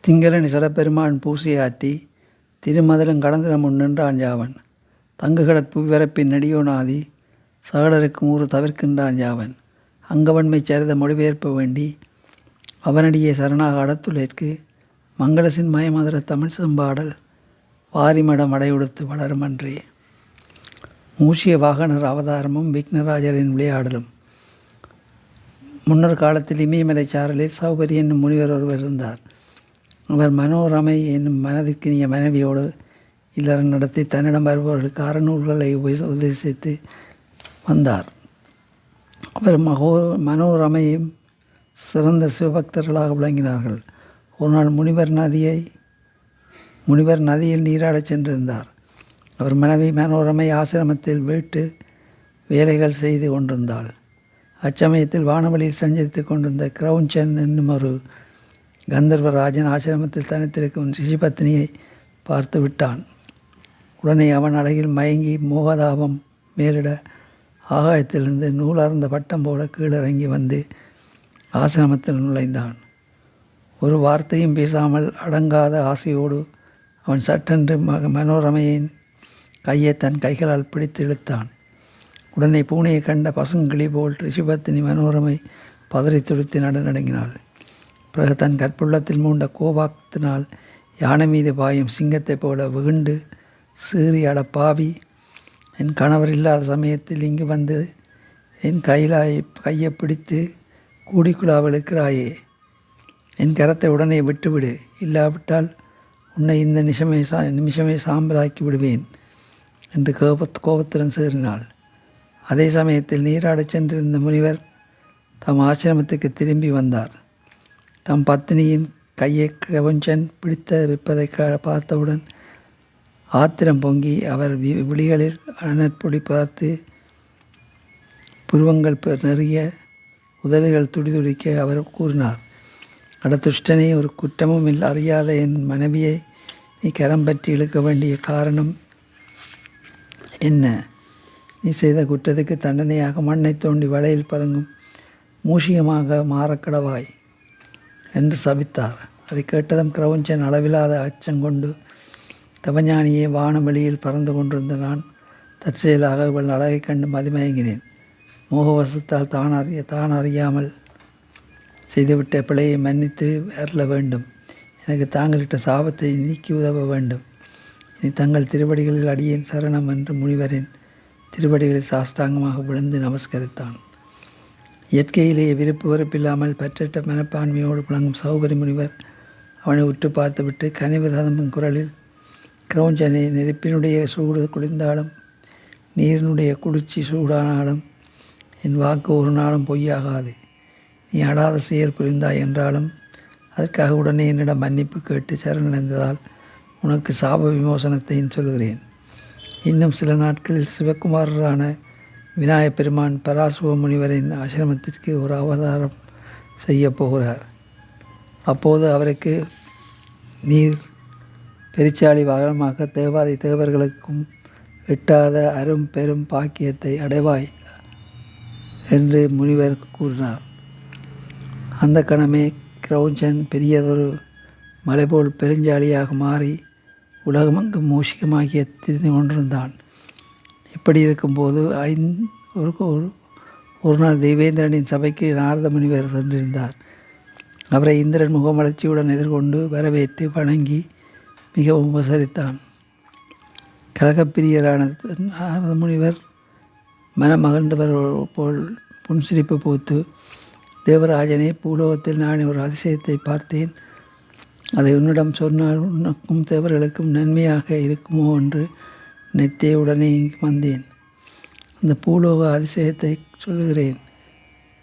திங்களனி சடப்பெருமான் பூசையாற்றி திருமதலும் கடந்திரமுன் நின்றான் யாவன். தங்குகடற் புவிவரப்பின் நெடியோனாதி சகலருக்கும் ஊறு தவிர்க்கின்றான் யாவன். அங்கவன்மை சரித மொழிபெயர்ப்ப வேண்டி அவனடியே சரணாக அடத்துளேற்கு மங்களசின் மயமதுர தமிழ் செம்பாடல் வாரிமடம் அடையுடுத்து வளருமன்றே. மூஷிய வாகனர் அவதாரமும் விக்னராஜரின் விளையாடலும். முன்னர் காலத்தில் இமயமலை சாரலில் சௌபரி என்னும் முனிவர் ஒருவர் இருந்தார். அவர் மனோரமை என்னும் மனதிற்கினிய மனைவியோடு இல்லறம் நடத்தி தன்னிடம் வருபவர்களுக்கு அறநூல்களை உபதேசித்து வந்தார். அவர் மனோரமையும் சிறந்த சிவபக்தர்களாக விளங்கினார்கள். ஒரு நாள் முனிவர் நதியில் நீராடச் சென்றிருந்தார். அவர் மனைவி மனோரமை ஆசிரமத்தில் வீட்டு வேலைகள் செய்து கொண்டிருந்தாள். அச்சமயத்தில் வானவெளியில் சஞ்சரித்து கொண்டிருந்த கிரௌஞ்சன் என்னும் ஒரு கந்தர்வராஜன் ஆசிரமத்தில் தனித்திருக்கும் ரிஷிபத்னியை பார்த்து விட்டான். உடனே அவன் அழகில் மயங்கி மோகதாபம் மேலிட ஆகாயத்திலிருந்து நூலார்ந்த பட்டம் போல கீழிறங்கி வந்து ஆசிரமத்தில் நுழைந்தான். ஒரு வார்த்தையும் பேசாமல் அடங்காத ஆசையோடு அவன் சட்டென்று மனோரமையின் கையை தன் கைகளால் பிடித்து இழுத்தான். உடனே பூனையை கண்ட பசுங்கிளி போல் ரிஷிபத்தினி மனோரமை பதறி துடித்து நடுநடுங்கினாள். பிறகு தன் கற்புள்ளத்தில் மூண்ட கோபாக்தினால் யானை மீது பாயும் சிங்கத்தைப் போல வெகுண்டு சீறி அட பாவி, என் கணவர் இல்லாத சமயத்தில் இங்கு வந்து என் கையை பிடித்து கூடிக்குழாவெழுக்கிறாயே, என் கரத்தை உடனே விட்டுவிடு, இல்லாவிட்டால் உன்னை இந்த நிமிஷமே சாம்பலாக்கி விடுவேன் என்று கோபத்துடன் சீறினாள். அதே சமயத்தில் நீராடச் சென்றிருந்த முனிவர் தம் ஆசிரமத்துக்கு திரும்பி வந்தார். தம் பத்தினியின் கையை கிரௌஞ்சன் விற்பதை பார்த்தவுடன் ஆத்திரம் பொங்கி அவர் விழிகளில் அனற்பொடி பார்த்து புருவங்கள் நெறிய உதடுகள் துடிதுடிக்க அவர் கூறினார், அடதுஷ்டனே, ஒரு குற்றமும் அறியாத என் மனைவியை நீ கரம் பற்றி இழுக்க வேண்டிய காரணம் என்ன? நீ செய்த குற்றத்துக்கு தண்டனையாக மண்ணை தோண்டி வலையில் பதுங்கும் மூஷிகமாக மாறக்கடவாய் என்று சபித்தார். அதை கேட்டதும் கிரௌஞ்சன் அளவில்லாத அச்சங்கொண்டு தவஞானியே வானவெளியில் பறந்து கொண்டிருந்த நான் தற்செயலாக இவள் அழகை கண்டு மதிமயங்கினேன். மோகவசத்தால் தான் அறியாமல் செய்துவிட்ட பிழையை மன்னித்து அருள வேண்டும். எனக்கு தாங்களிட்ட சாபத்தை நீக்கி உதவ வேண்டும். இனி தங்கள் திருவடிகளில் அடியேன் சரணம் என்று முனிவரின் திருவடிகளில் சாஷ்டாங்கமாக விழுந்து நமஸ்கரித்தான். இயற்கையிலேயே விருப்பு வெறுப்பில்லாமல் பற்றற்ற மனப்பான்மையோடு விளங்கும் சௌகரி முனிவர் அவனை உற்று பார்த்துவிட்டு கனிவு ததும்பும் குரலில், கிரௌஞ்சனை, நெருப்பினுடைய சூடு குளிர்ந்தாலும் நீரினுடைய குளிர்ச்சி சூடானாலும் என் வாக்கு ஒரு நாளும் பொய்யாகாது. நீ அடாத செயல் புரிந்தாய் என்றாலும் அதற்காக உடனே என்னிடம் மன்னிப்பு கேட்டு சரணடைந்ததால் உனக்கு சாப விமோசனத்தையும் சொல்கிறேன். இன்னும் சில நாட்களில் சிவகுமாரரான விநாயகப் பெருமான் பராசுவ முனிவரின் ஆசிரமத்திற்கு ஒரு அவதாரம் செய்ய போகிறார். அப்போது அவருக்கு நீர் பெருச்சாளி வாகனமாக தேவாதி தேவர்களுக்கும் எட்டாத அரும் பெரும் பாக்கியத்தை அடைவாய் என்று முனிவர் கூறினார். அந்த கணமே கிரௌஞ்சன் பெரியதொரு மலைபோல் பெருஞ்சாலியாக மாறி உலகமெங்கும் மூஷிகமாகிய திரிந்து கொண்டிருந்தான். இப்படி இருக்கும்போது ஒரு நாள் தெய்வேந்திரனின் சபைக்கு நாரத முனிவர் சென்றிருந்தார். அவரை இந்திரன் முகமலர்ச்சியுடன் எதிர்கொண்டு வரவேற்று வணங்கி மிகவும் உபசரித்தான். கலகப்பிரியரான நாரத முனிவர் மனமகிழ்ந்தவர் போல் புன்சிரிப்பு பூத்து, தேவராஜனே, பூலோகத்தில் நான் ஒரு அதிசயத்தை பார்த்தேன். அதை உன்னிடம் சொன்னால் உனக்கும் தேவர்களுக்கும் நன்மையாக இருக்குமோ என்று நினைத்தே உடனே இங்கு வந்தேன். அந்த பூலோக அதிசயத்தை சொல்கிறேன்,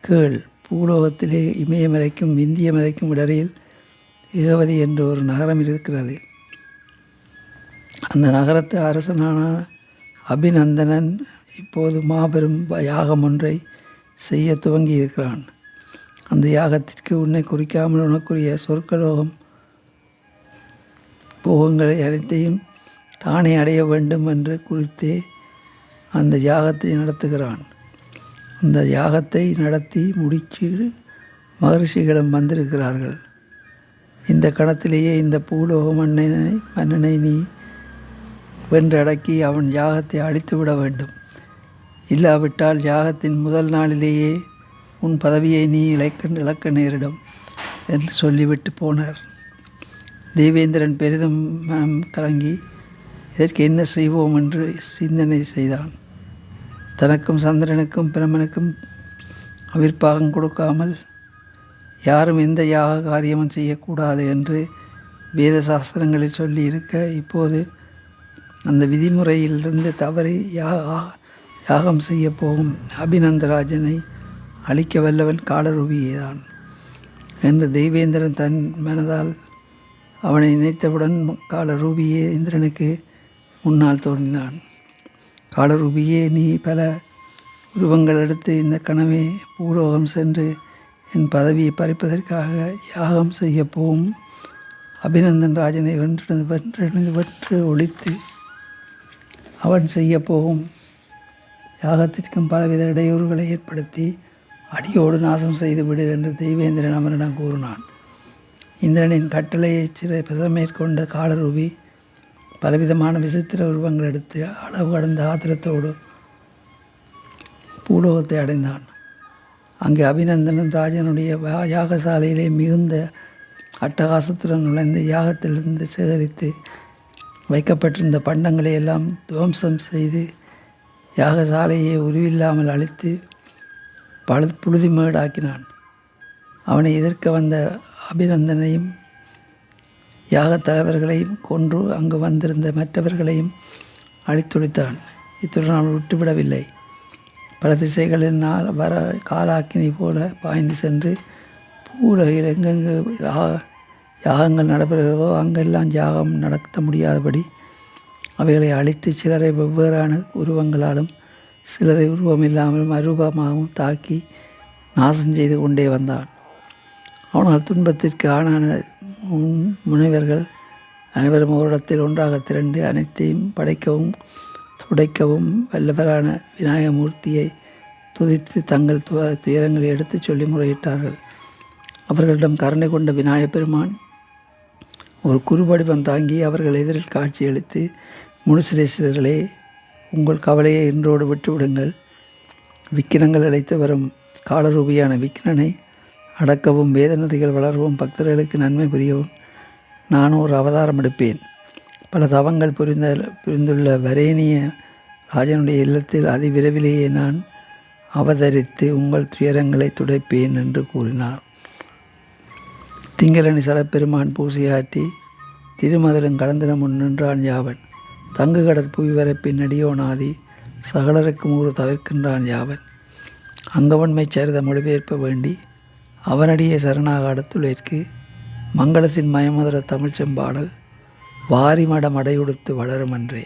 கேள். பூலோகத்திலே இமயமலைக்கும் விந்திய மலைக்கும் இடையில் ஏகவதி என்ற ஒரு நகரம் இருக்கிறது. அந்த நகரத்து அரசனான அபிநந்தனன் இப்போது மாபெரும் யாகம் ஒன்றை செய்ய துவங்கி இருக்கிறான். அந்த யாகத்திற்கு உன்னை குறிக்காமல் உனக்குரிய சொர்க்கலோகம் போகங்களை அனைத்தையும் தானே அடைய வேண்டும் என்று குறித்தே அந்த யாகத்தை நடத்துகிறான். அந்த யாகத்தை நடத்தி முடிச்சு மகரிஷிகளும் வந்திருக்கிறார்கள். இந்த கணத்திலேயே இந்த பூலோக மன்னனை நீ வென்றடக்கி அவன் யாகத்தை அழித்து விட வேண்டும். இல்லாவிட்டால் யாகத்தின் முதல் நாளிலேயே உன் பதவியை நீ இழக்க நேரிடும் என்று சொல்லிவிட்டு போனார். தேவேந்திரன் பெரிதும் மனம் கலங்கி இதற்கு என்ன செய்வோம் என்று சிந்தனை செய்தான். தனக்கும் சந்திரனுக்கும் பிரமனுக்கும் அவிர்ப்பாகம் கொடுக்காமல் யாரும் எந்த யாக காரியமும் செய்யக்கூடாது என்று வேத சாஸ்திரங்களில் சொல்லி இருக்க, இப்போது அந்த விதிமுறையிலிருந்து தவறி யாகம் செய்ய போகும் அபிநந்தராஜனை அழிக்க வல்லவன் காலரூபியேதான் என்று தெய்வேந்திரன் தன் மனதால் அவனை நினைத்தவுடன் காலரூபியே இந்திரனுக்கு முன்னால் தோன்றினான். காலரூபியே, நீ பல உருவங்கள் எடுத்து இந்த கனவே பூலோகம் சென்று என் பதவியை பறிப்பதற்காக யாகம் செய்ய போகும் அபிநந்தன் ராஜனை வென்று ஒழித்து அவன் செய்ய போகும் யாகத்திற்கும் பலவித இடையூறுகளை ஏற்படுத்தி அடியோடு நாசம் செய்து விடு என்று தெய்வேந்திரன் அவனிடம் கூறினான். இந்திரனின் கட்டளையை மேற்கொண்ட காலரூபி பலவிதமான விசித்திர உருவங்கள் எடுத்து அளவு கடந்த ஆத்திரத்தோடு பூலோகத்தை அடைந்தான். அங்கே அபிநந்தனன் ராஜனுடைய யாகசாலையிலே மிகுந்த அட்டகாசத்துடன் நுழைந்து யாகத்திலிருந்து சேகரித்து வைக்கப்பட்டிருந்த பண்டங்களை எல்லாம் துவம்சம் செய்து யாகசாலையை உருவில்லாமல் அழித்து புழுதிமேடாக்கினான். அவனை எதிர்க்க வந்த அபிநந்தனையும் யாகத் தலைவர்களையும் கொன்று அங்கு வந்திருந்த மற்றவர்களையும் அழித்துளித்தான். இத்துடன் அவன் விட்டுவிடவில்லை. பல திசைகளினால் வர காலாக்கினி போல பாய்ந்து சென்று பூலகில் எங்கெங்கு யாகங்கள் நடைபெறுகிறதோ அங்கெல்லாம் யாகம் நடத்த முடியாதபடி அவைகளை அழித்து சிலரை வெவ்வேறான உருவங்களாலும் சிலரை உருவமில்லாமலும் அரூபமாகவும் தாக்கி நாசம் செய்து கொண்டே வந்தான். அவனால் துன்பத்திற்கு ஆளான முனைவர்கள் அனைவரும் ஓரிடத்தில் ஒன்றாக திரண்டு அனைத்தையும் படைக்கவும் துடைக்கவும் வல்லவரான விநாயகமூர்த்தியை துதித்து தங்கள் துயரங்களை எடுத்து சொல்லி முறையிட்டார்கள். அவர்களிடம் கருணை கொண்ட விநாயகப் பெருமான் ஒரு குறுவடிவம் தாங்கி அவர்கள் எதிரில் காட்சியளித்து, முனிசிரேஸ்வரர்களே, உங்கள் கவலையை இன்றோடு விட்டுவிடுங்கள். விக்கிரங்கள் அழைத்து வரும் காலரூபியான விக்கிரனை அடக்கவும் வேதநதிகள் வளரவும் பக்தர்களுக்கு நன்மை புரியவும் நான் ஒரு அவதாரம் எடுப்பேன். பல தவங்கள் புரிந்துள்ள வரேனிய ராஜனுடைய இல்லத்தில் அதிவிரைவிலேயே நான் அவதரித்து உங்கள் துயரங்களை துடைப்பேன் என்று கூறினார். திங்களணி சடப்பெருமான் பூசையாற்றி திருமதிலும் கடந்தின முன் நின்றான் யாவன். தங்கு கடற்புவி வரப்பின் நடியோனாதி சகலருக்கும் ஊறு தவிர்க்கின்றான் யாவன். அங்கவன்மை சரித மொழிபெயர்ப்ப வேண்டி அவனடியே சரணாக அடுத்துளேற்கு மங்களத்தின் மயமுதர தமிழ் செம்பாடல் வாரிமடம் அடையுடுத்து வளருமன்றே.